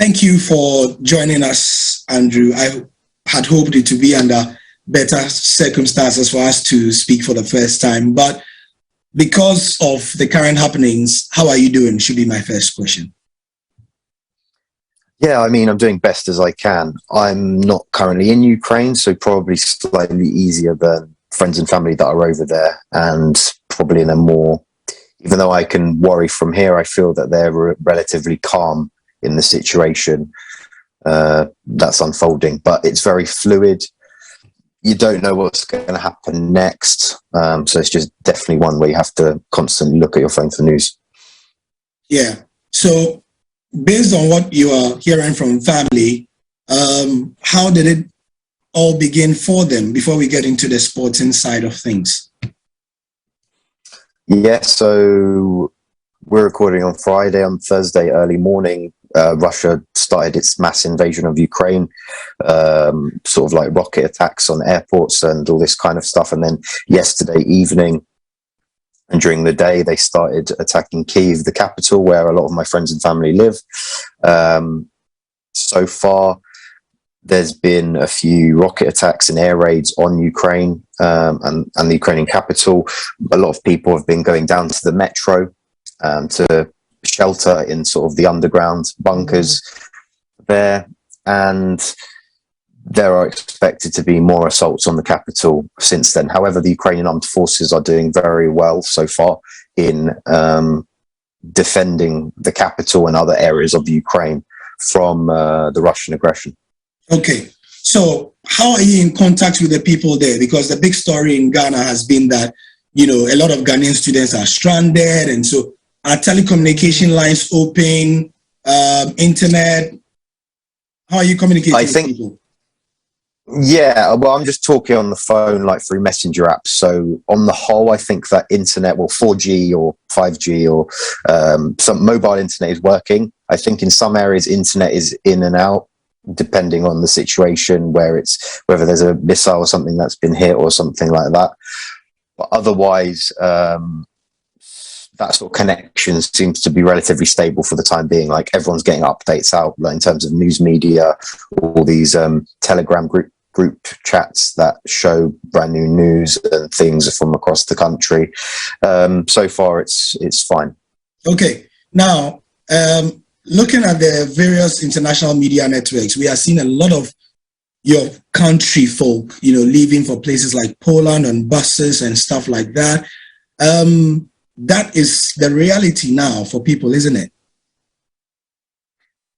Thank you for joining us, Andrew. I had hoped it to be under better circumstances for us to speak for the first time, but because of the current happenings, how are you doing? Should be my first question. Yeah, I mean, I'm doing best as I can. I'm not currently in Ukraine, so probably slightly easier than friends and family that are over there, and probably in a more, even though I can worry from here, I feel that they're relatively calm in the situation that's unfolding. But it's very fluid. You don't know what's going to happen next. So it's just definitely one where you have to constantly look at your phone for news. Yeah. So based on what you are hearing from family, how did it all begin for them before we get into the sporting side of things? Yeah, so we're recording on Friday. On Thursday early morning, Russia started its mass invasion of Ukraine, sort of like rocket attacks on airports and all this kind of stuff. And then yesterday evening and during the day, they started attacking Kyiv, the capital, where a lot of my friends and family live. So far, there's been a few rocket attacks and air raids on Ukraine and the Ukrainian capital. A lot of people have been going down to the metro to shelter in sort of the underground bunkers there. And there are expected to be more assaults on the capital since then. However, the Ukrainian armed forces are doing very well so far in defending the capital and other areas of Ukraine from the Russian aggression. Okay, so how are you in contact with the people there? Because the big story in Ghana has been that, you know, a lot of Ghanaian students are stranded, and so are telecommunication lines open, internet? How are you communicating with people? Yeah, well, I'm just talking on the phone, like through messenger apps. So on the whole, I think that internet, well, 4G or 5G or some mobile internet is working. I think in some areas, internet is in and out, depending on the situation, where it's whether there's a missile or something that's been hit or something like that. But otherwise, that sort of connection seems to be relatively stable for the time being. Like everyone's getting updates out, like in terms of news media, all these Telegram group chats that show brand new news and things from across the country. So far, it's fine. Okay, now looking at the various international media networks, we are seeing a lot of your country folk, you know, leaving for places like Poland on buses and stuff like that. That is the reality now for people, isn't it?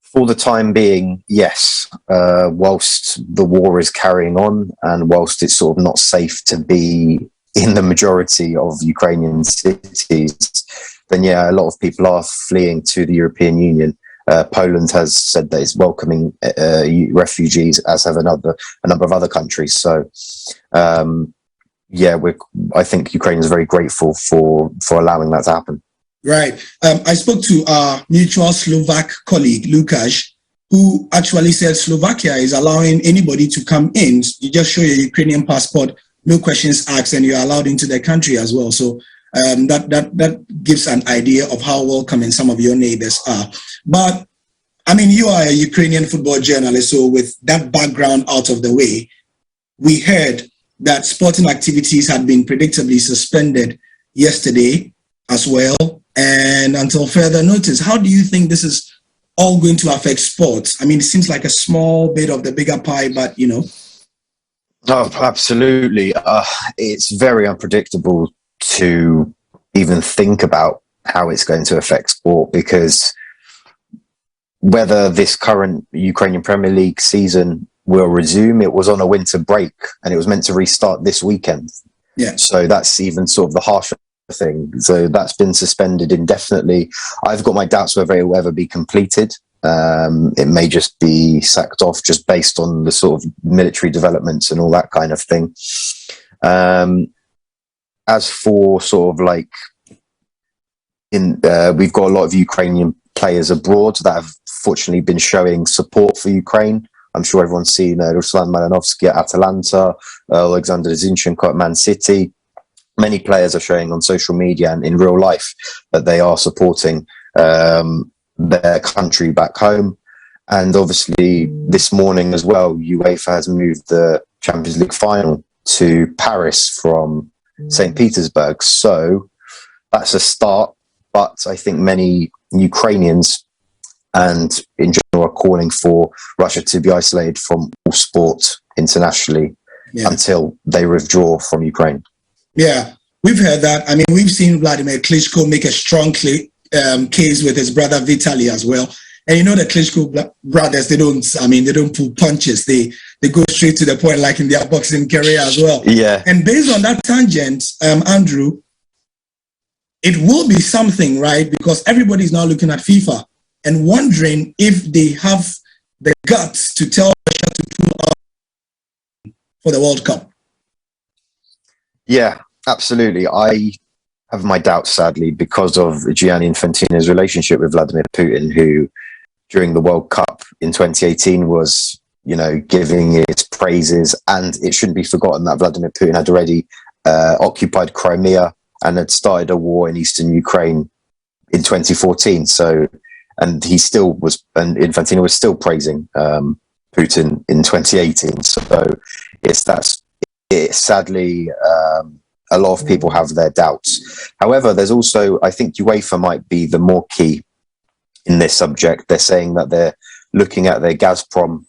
For the time being, yes. Whilst the war is carrying on and whilst it's sort of not safe to be in the majority of Ukrainian cities, then yeah, a lot of people are fleeing to the European Union. Poland has said that it's welcoming refugees, as have a number of other countries. So, yeah, I think Ukraine is very grateful for allowing that to happen. Right. I spoke to our mutual Slovak colleague, Lukáš, who actually said Slovakia is allowing anybody to come in. You just show your Ukrainian passport, no questions asked, and you're allowed into the country as well. So that gives an idea of how welcoming some of your neighbors are. But, I mean, you are a Ukrainian football journalist, so with that background out of the way, we heard that sporting activities had been predictably suspended yesterday as well, and until further notice. How do you think this is all going to affect sports? I mean, it seems like a small bit of the bigger pie, but you know. Oh, absolutely. It's very unpredictable to even think about how it's going to affect sport, because whether this current Ukrainian Premier League season will resume, it was on a winter break and it was meant to restart this weekend. Yeah. So that's even sort of the harsher thing. So that's been suspended indefinitely. I've got my doubts whether it will ever be completed. It may just be sacked off just based on the sort of military developments and all that kind of thing. As for sort of like we've got a lot of Ukrainian players abroad that have fortunately been showing support for Ukraine. I'm sure everyone's seen Ruslan Malinovsky at Atalanta, Alexander Zinchenko at Man City. Many players are showing on social media and in real life that they are supporting their country back home. And obviously this morning as well, UEFA has moved the Champions League final to Paris from St. Petersburg. So that's a start. But I think many Ukrainians and in general are calling for Russia to be isolated from all sport internationally until they withdraw from Ukraine. Yeah, we've heard that. I mean, we've seen Vladimir Klitschko make a strong case with his brother Vitaly as well. And you know the Klitschko brothers, they don't pull punches. They go straight to the point, like in their boxing career as well. Yeah. And based on that tangent, Andrew, it will be something, right? Because everybody's now looking at FIFA and wondering if they have the guts to tell Russia to pull out for the World Cup. Yeah, absolutely. I have my doubts, sadly, because of Gianni Infantino's relationship with Vladimir Putin, who during the World Cup in 2018 was, giving his praises. And it shouldn't be forgotten that Vladimir Putin had already occupied Crimea and had started a war in eastern Ukraine in 2014. So, and Infantino was still praising Putin in 2018. So sadly, a lot of people have their doubts. However, there's also, I think UEFA might be the more key in this subject. They're saying that they're looking at their Gazprom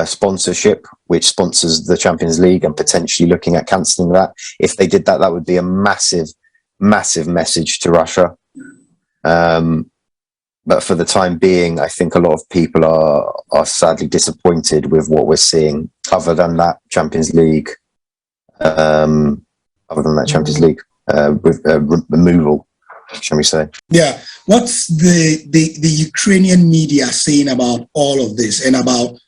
sponsorship, which sponsors the Champions League, and potentially looking at cancelling that. If they did that, that would be a massive, massive message to Russia. But for the time being, I think a lot of people are sadly disappointed with what we're seeing. Other than that Champions League, with removal, shall we say? Yeah. What's the Ukrainian media saying about all of this and about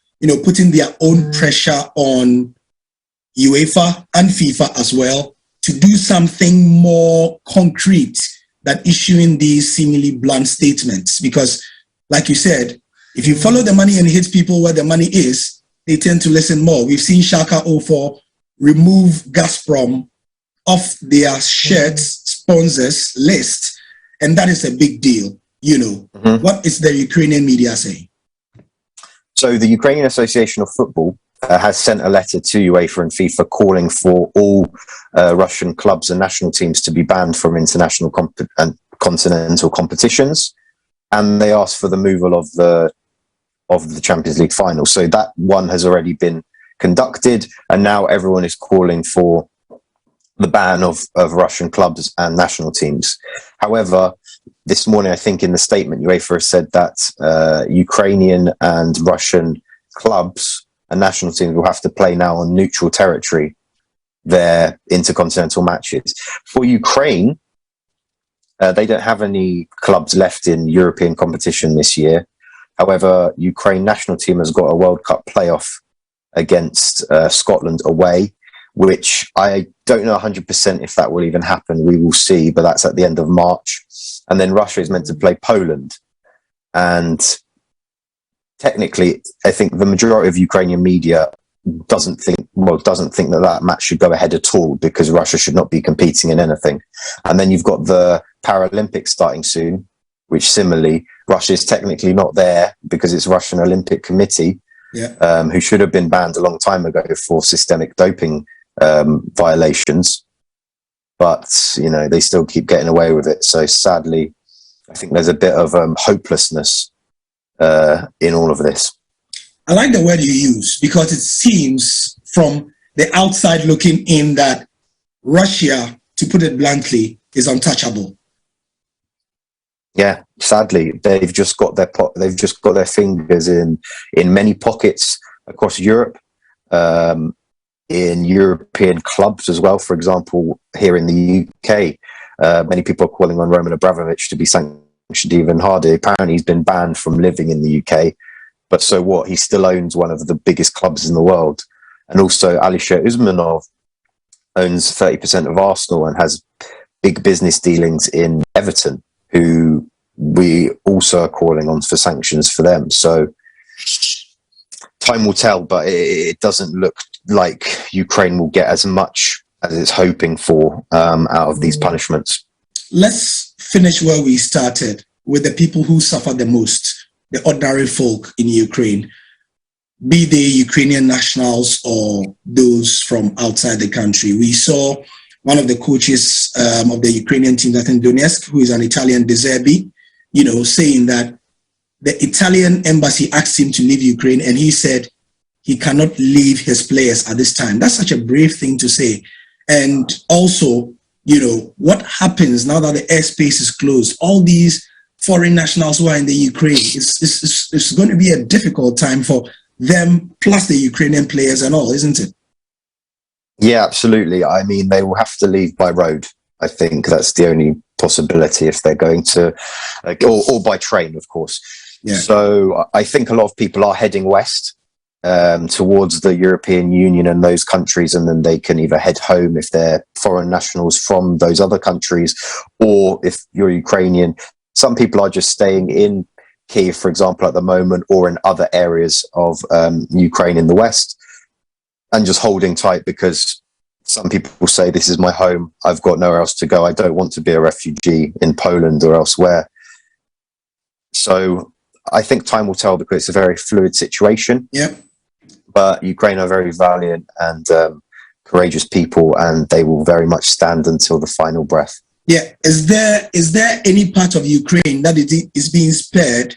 putting their own pressure on UEFA and FIFA as well to do something more concrete than issuing these seemingly blunt statements? Because, like you said, if you follow the money and hit people where the money is, they tend to listen more. We've seen Schalke 04 remove Gazprom off their shared sponsors list, and that is a big deal. What is the Ukrainian media saying? So the Ukrainian Association of Football has sent a letter to UEFA and FIFA calling for all Russian clubs and national teams to be banned from international and continental competitions, and they asked for the removal of the Champions League final. So that one has already been conducted, and now everyone is calling for the ban of Russian clubs and national teams. However, this morning, I think in the statement, UEFA said that Ukrainian and Russian clubs and national teams will have to play now on neutral territory their intercontinental matches. For Ukraine, they don't have any clubs left in European competition this year. However, Ukraine national team has got a World Cup playoff against Scotland away, which I don't know 100% if that will even happen. We will see, but that's at the end of March. And then Russia is meant to play Poland. And technically, I think the majority of Ukrainian media doesn't think that match should go ahead at all, because Russia should not be competing in anything. And then you've got the Paralympics starting soon, which similarly, Russia is technically not there because it's Russian Olympic Committee, who should have been banned a long time ago for systemic doping violations. But, they still keep getting away with it. So sadly, I think there's a bit of hopelessness in all of this. I like the word you use, because it seems from the outside looking in that Russia, to put it bluntly, is untouchable. Yeah, sadly, they've just got their fingers in many pockets across Europe, in European clubs as well. For example, here in the UK, many people are calling on Roman Abramovich to be sanctioned even harder. Apparently, he's been banned from living in the UK. But so what? He still owns one of the biggest clubs in the world. And also, Alisher Usmanov owns 30% of Arsenal and has big business dealings in Everton, who we also are calling on for sanctions for them. So time will tell, but it doesn't look like Ukraine will get as much as it's hoping for out of these punishments. Let's finish where we started, with the people who suffer the most. the ordinary folk in Ukraine, be they Ukrainian nationals or those from outside the country. We saw one of the coaches of the Ukrainian team, I think Donetsk, who is an Italian, De Zerbi, saying that the Italian embassy asked him to leave Ukraine, and he said he cannot leave his players at this time. That's such a brave thing to say. And also, what happens now that the airspace is closed? All these foreign nationals who are in the Ukraine, it's going to be a difficult time for them, plus the Ukrainian players and all, isn't it? Yeah, absolutely. I mean, they will have to leave by road. I think that's the only possibility if they're going to, or by train, of course. Yeah. So I think a lot of people are heading west towards the European Union and those countries, and then they can either head home if they're foreign nationals from those other countries, or if you're Ukrainian. Some people are just staying in Kiev, for example, at the moment, or in other areas of Ukraine in the west, and just holding tight because some people say, this is my home, I've got nowhere else to go, I don't want to be a refugee in Poland or elsewhere. So I think time will tell, because it's a very fluid situation. Yeah. But Ukraine are very valiant and courageous people, and they will very much stand until the final breath. Yeah. Is there any part of Ukraine that is being spared,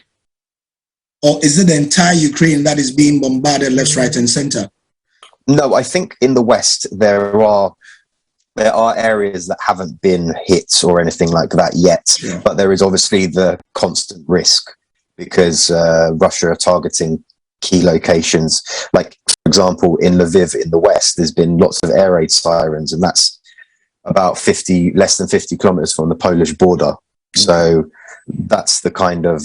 or is it the entire Ukraine that is being bombarded left, right, and center? No, I think in the West there are areas that haven't been hit or anything like that yet. Yeah. But there is obviously the constant risk, because Russia are targeting key locations. Like, for example, in Lviv in the West, there's been lots of air raid sirens, and that's about less than 50 kilometers from the Polish border. So that's the kind of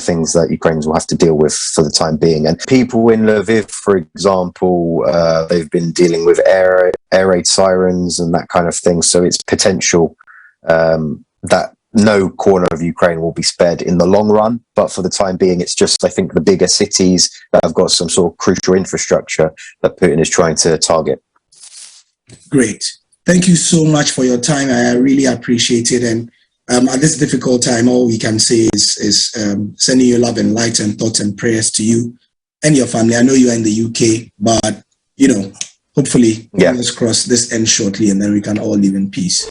things that Ukrainians will have to deal with for the time being. And people in Lviv, for example, they've been dealing with air raid sirens and that kind of thing. So it's potential that no corner of Ukraine will be spared in the long run. But for the time being, it's just, I think, the bigger cities that have got some sort of crucial infrastructure that Putin is trying to target. Great. Thank you so much for your time. I really appreciate it. And at this difficult time, all we can say is sending you love and light and thoughts and prayers to you and your family. I know you are in the UK, but, hopefully, fingers crossed, this ends shortly, and then we can all live in peace.